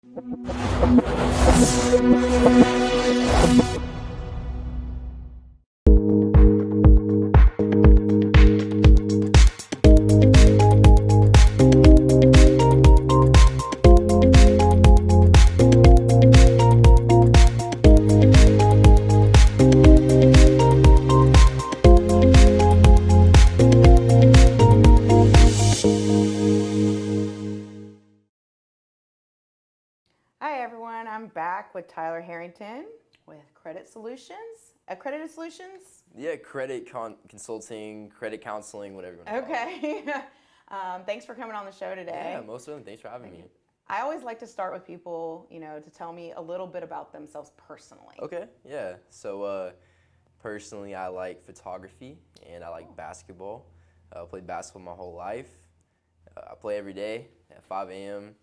Hi everyone, I'm back with Tyler Harrington with Credit Solutions. Accredited Solutions? Yeah, consulting, credit counseling, whatever you want to call it. Okay. Thanks for coming on the show today. Yeah, most of them. Thanks for having me. I always like to start with people, to tell me a little bit about themselves personally. Okay, yeah. So personally, I like photography and I like basketball. I played basketball my whole life. I play every day at 5 a.m.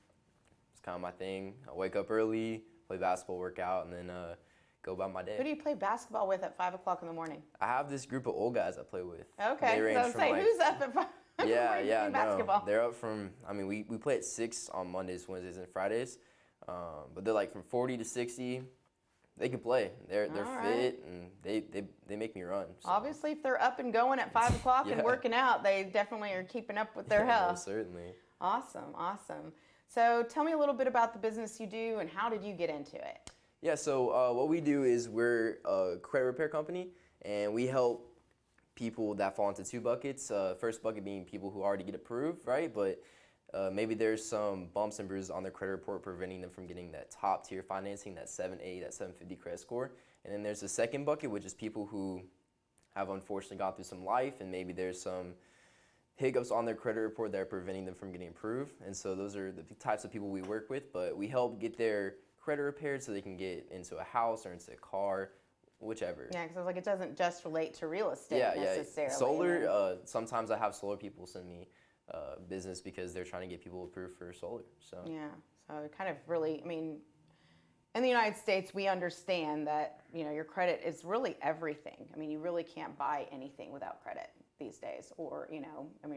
It's kind of my thing. I wake up early, play basketball, work out, and then go about my day. Who do you play basketball with at 5 o'clock in the morning? I have this group of old guys I play with. Okay, They range from who's up at 5? Yeah, basketball? No. They're up from, we play at 6 on Mondays, Wednesdays, and Fridays. But they're like from 40 to 60. They can play. They're fit, and they make me run. So. Obviously, if they're up and going at 5 o'clock and working out, they definitely are keeping up with their health. Most certainly. Awesome. So tell me a little bit about the business you do and how did you get into it? Yeah, so what we do is we're a credit repair company, and we help people that fall into 2 buckets. First bucket being people who already get approved, right? But maybe there's some bumps and bruises on their credit report preventing them from getting that top tier financing, that 780, that 750 credit score. And then there's the second bucket, which is people who have unfortunately gone through some life, and maybe there's some hiccups on their credit report that are preventing them from getting approved. And so those are the types of people we work with, but we help get their credit repaired so they can get into a house or into a car, whichever. Yeah, because I was like, it doesn't just relate to real estate necessarily. Solar, sometimes I have solar people send me business because they're trying to get people approved for solar. So yeah, so it kind of really, in the United States, we understand that, your credit is really everything. You really can't buy anything without credit these days, or,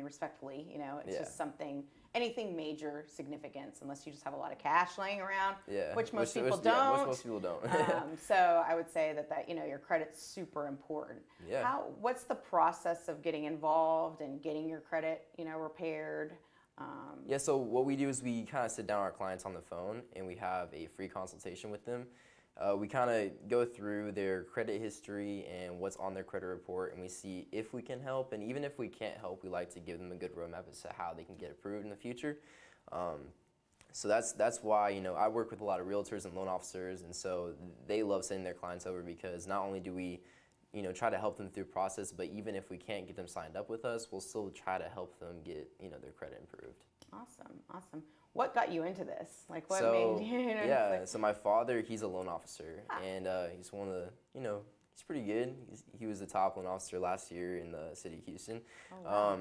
respectfully, it's just something, anything major significance, unless you just have a lot of cash laying around, which most people don't. Yeah, most people don't. So I would say that your credit's super important. Yeah. What's the process of getting involved and getting your credit, repaired? Yeah, so what we do is we kind of sit down our clients on the phone and we have a free consultation with them. We kind of go through their credit history and what's on their credit report, and we see if we can help. And even if we can't help, we like to give them a good roadmap as to how they can get approved in the future. So that's why I work with a lot of realtors and loan officers, and so they love sending their clients over because not only do we try to help them through the process, but even if we can't get them signed up with us, we'll still try to help them get their credit improved. Awesome. What got you into this? Like, what made you? Yeah. So my father, he's a loan officer, and he's one of the, he's pretty good. He was the top loan officer last year in the city of Houston. Oh, wow.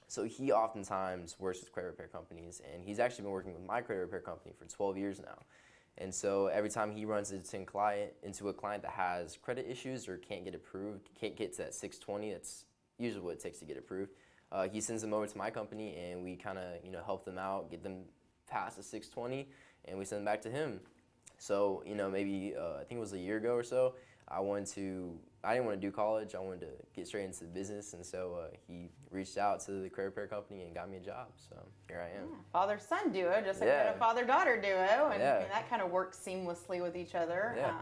So he oftentimes works with credit repair companies, and he's actually been working with my credit repair company for 12 years now. And so every time he runs into a client that has credit issues or can't get approved, can't get to that 620, that's usually what it takes to get approved, he sends them over to my company, and we kind of help them out, get them past the 620, and we send them back to him. So maybe I think it was a year ago or so, I didn't want to do college. I wanted to get straight into the business, and so he reached out to the credit repair company and got me a job. So here I am. Yeah, father-son duo, just like a father-daughter duo, and that kind of works seamlessly with each other. Yeah.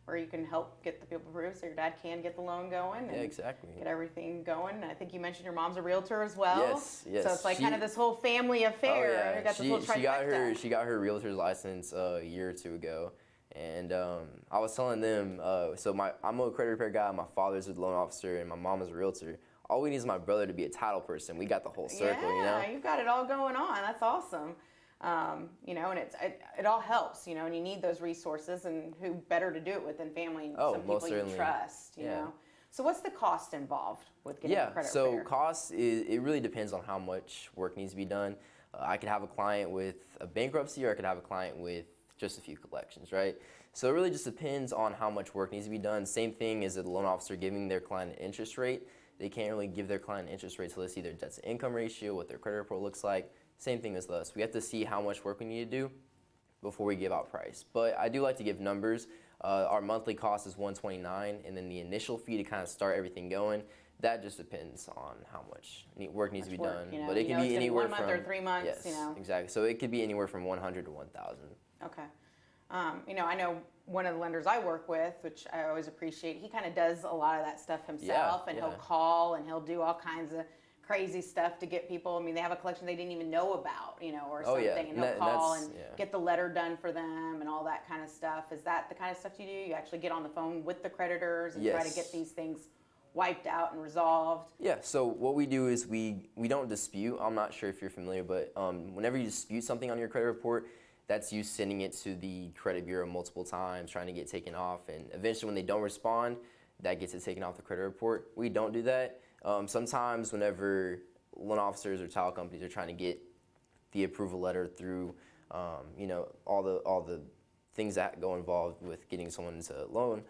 Where you can help get the people approved so your dad can get the loan going and exactly. get everything going. And I think you mentioned your mom's a realtor as well. Yes. So it's like kind of this whole family affair. Oh, yeah. You got this little trifecta. She got her realtor's license a year or two ago. And I was telling them, I'm a credit repair guy, my father's a loan officer, and my mom is a realtor. All we need is my brother to be a title person. We got the whole circle, Yeah, you've got it all going on. That's awesome. And it all helps, and you need those resources, and who better to do it with than family and some people you trust, you know. So what's the cost involved with getting a credit repair? Cost it really depends on how much work needs to be done. I could have a client with a bankruptcy, or I could have a client with just a few collections, right? So it really just depends on how much work needs to be done. Same thing as a loan officer giving their client an interest rate. They can't really give their client an interest rate until they see their debt-to-income ratio, what their credit report looks like. Same thing as us. We have to see how much work we need to do, before we give out price. But I do like to give numbers. Our monthly cost is $129, and then the initial fee to kind of start everything going, that just depends on how much work needs to be done. You know, but it can be it's anywhere 1 month from or 3 months. yes, You know, exactly. So it could be anywhere from 100 to 1,000. okay. You know, I know one of the lenders I work with, which I always appreciate, he kind of does a lot of that stuff himself, and he'll call and he'll do all kinds of crazy stuff to get people. I mean, they have a collection they didn't even know about, you know, or something, and he'll call and get the letter done for them and all that kind of stuff. Is that the kind of stuff you do? You actually get on the phone with the creditors and try to get these things wiped out and resolved? Yeah, so what we do is we don't dispute. I'm not sure if you're familiar, but whenever you dispute something on your credit report, that's you sending it to the credit bureau multiple times, trying to get taken off, and eventually when they don't respond, that gets it taken off the credit report. We don't do that. Sometimes whenever loan officers or title companies are trying to get the approval letter through, you know, all the things that go involved with getting someone into a loan,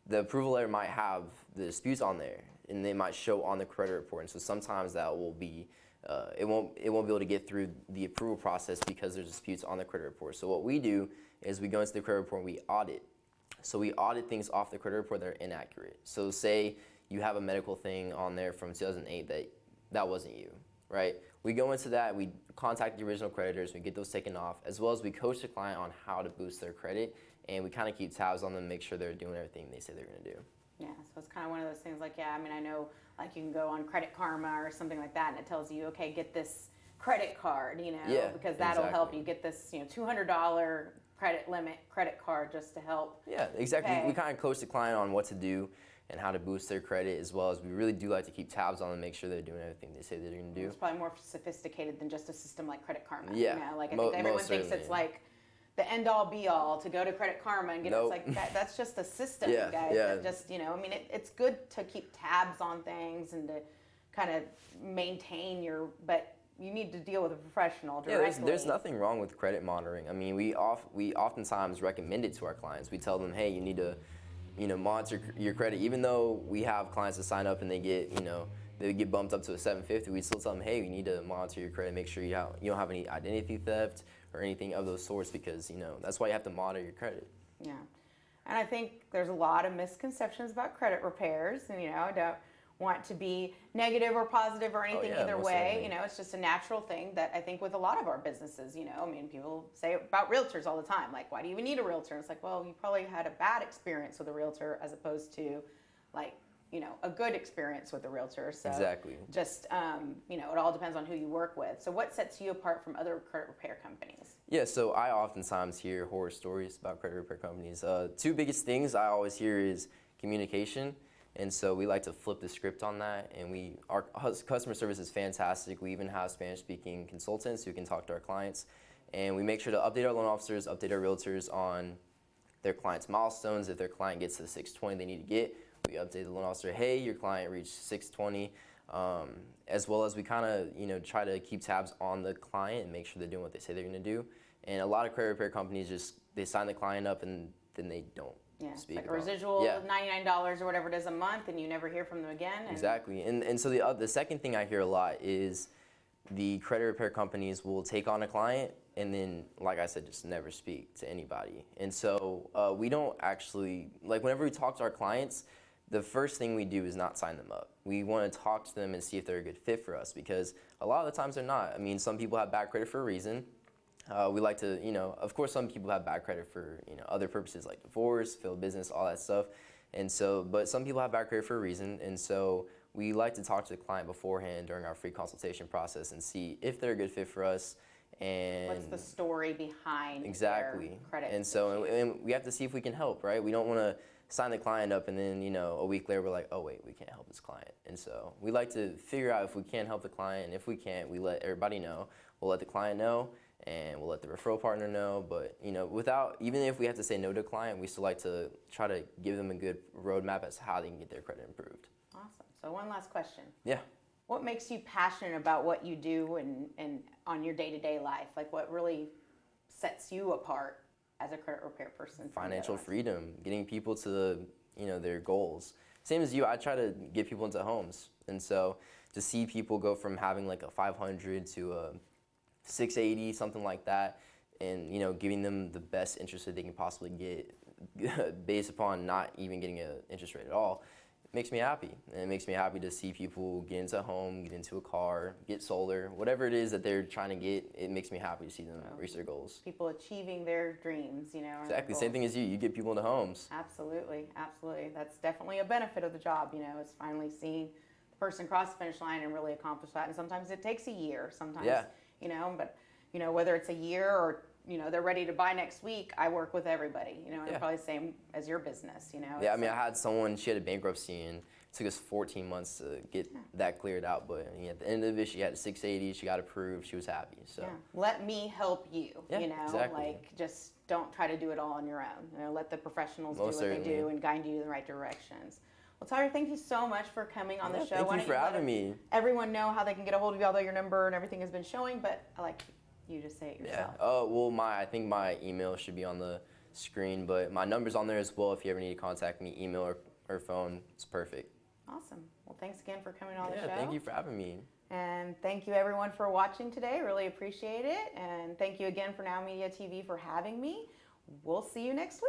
the approval letter might have the disputes on there, and they might show on the credit report. And so sometimes that will be, it won't be able to get through the approval process because there's disputes on the credit report. So what we do is we go into the credit report and we audit. So we audit things off the credit report that are inaccurate. So say you have a medical thing on there from 2008 that wasn't you, right? We go into that, we contact the original creditors, we get those taken off, as well as we coach the client on how to boost their credit, and we kind of keep tabs on them, make sure they're doing everything they say they're going to do. Yeah, so it's kind of one of those things like, yeah, I mean, I know like you can go on Credit Karma or something like that, and it tells you, okay, get this credit card, you know, because that'll help you get this, you know, $200 credit limit credit card just to help. Yeah, exactly. We kind of coach the client on what to do and how to boost their credit, as well as we really do like to keep tabs on them, make sure they're doing everything they say they're going to do. It's probably more sophisticated than just a system like Credit Karma. Yeah, you know? Like I think everyone thinks it's like the end all be all to go to Credit Karma and get it's like that's just a system, guys. That just, you know, I mean, it's good to keep tabs on things and to kind of maintain your, but you need to deal with a professional directly. Yeah, there's nothing wrong with credit monitoring. I mean, we oftentimes recommend it to our clients. We tell them, hey, you need to, you know, monitor your credit. Even though we have clients that sign up and they get, you know, they get bumped up to a 750, we still tell them, hey, you need to monitor your credit, make sure you don't have any identity theft or anything of those sorts, because, you know, that's why you have to monitor your credit. Yeah, and I think there's a lot of misconceptions about credit repairs, and, you know, I don't want to be negative or positive or anything either way. Certainly. You know, it's just a natural thing that I think with a lot of our businesses, you know, I mean, people say about realtors all the time, like, why do you even need a realtor? And it's like, well, you probably had a bad experience with a realtor as opposed to, like, you know, a good experience with a realtor. So exactly. Just, you know, it all depends on who you work with. So what sets you apart from other credit repair companies? Yeah, so I oftentimes hear horror stories about credit repair companies. Two biggest things I always hear is communication. And so we like to flip the script on that, and our customer service is fantastic. We even have Spanish-speaking consultants who can talk to our clients, and we make sure to update our loan officers, update our realtors on their clients' milestones. If their client gets to the 620 they need to get, we update the loan officer, hey, your client reached 620, as well as we kind of, you know, try to keep tabs on the client and make sure they're doing what they say they're going to do. And a lot of credit repair companies they sign the client up and then they don't. Yeah, it's like a residual $99 or whatever it is a month, and you never hear from them again. Exactly, and so the second thing I hear a lot is the credit repair companies will take on a client and then, like I said, just never speak to anybody. And so we don't actually, like whenever we talk to our clients, the first thing we do is not sign them up. We want to talk to them and see if they're a good fit for us, because a lot of the times they're not. I mean, some people have bad credit for a reason. We like to, you know, of course some people have bad credit for, you know, other purposes like divorce, failed business, all that stuff. And so, but some people have bad credit for a reason. And so we like to talk to the client beforehand during our free consultation process and see if they're a good fit for us. And what's the story behind exactly their credit? And so, and we have to see if we can help, right? We don't want to sign the client up and then, you know, a week later we're like, oh wait, we can't help this client. And so we like to figure out if we can help the client, and if we can't, we let everybody know. We'll let the client know, and we'll let the referral partner know. But, you know, even if we have to say no to a client, we still like to try to give them a good roadmap as to how they can get their credit improved. Awesome. So one last question. Yeah. What makes you passionate about what you do and on your day-to-day life? Like, what really sets you apart as a credit repair person? Financial freedom, getting people to their goals. Same as you, I try to get people into homes. And so to see people go from having like a 500 to a 680, something like that, and giving them the best interest that they can possibly get based upon not even getting an interest rate at all. It makes me happy, and it makes me happy to see people get into a home, get into a car, get solar, whatever it is that they're trying to get. It makes me happy to see them reach their goals. People achieving their dreams, or their Exactly, same goals. thing as you. You get people into homes. Absolutely, absolutely. That's definitely a benefit of the job, is finally seeing the person cross the finish line and really accomplish that. And sometimes it takes a year, sometimes, Yeah. But, whether it's a year or, they're ready to buy next week, I work with everybody, and Yeah. probably the same as your business, Yeah, I mean, I had someone, she had a bankruptcy, and it took us 14 months to get that cleared out. But at the end of it, she had a 680, she got approved, she was happy. So Yeah. Let me help you, Yeah, exactly. like just don't try to do it all on your own. Let the professionals Most do what certainly. they do and guide you in the right directions. Well, Tyler, thank you so much for coming on the show. Thank Why you don't for let having me. Everyone know how they can get a hold of you, although your number and everything has been showing, but I like you to say it yourself. Yeah. Well, I think my email should be on the screen, but my number's on there as well. If you ever need to contact me, email or phone, it's perfect. Awesome. Well, thanks again for coming on the show. Yeah, thank you for having me. And thank you everyone for watching today. Really appreciate it. And thank you again for Now Media TV for having me. We'll see you next week.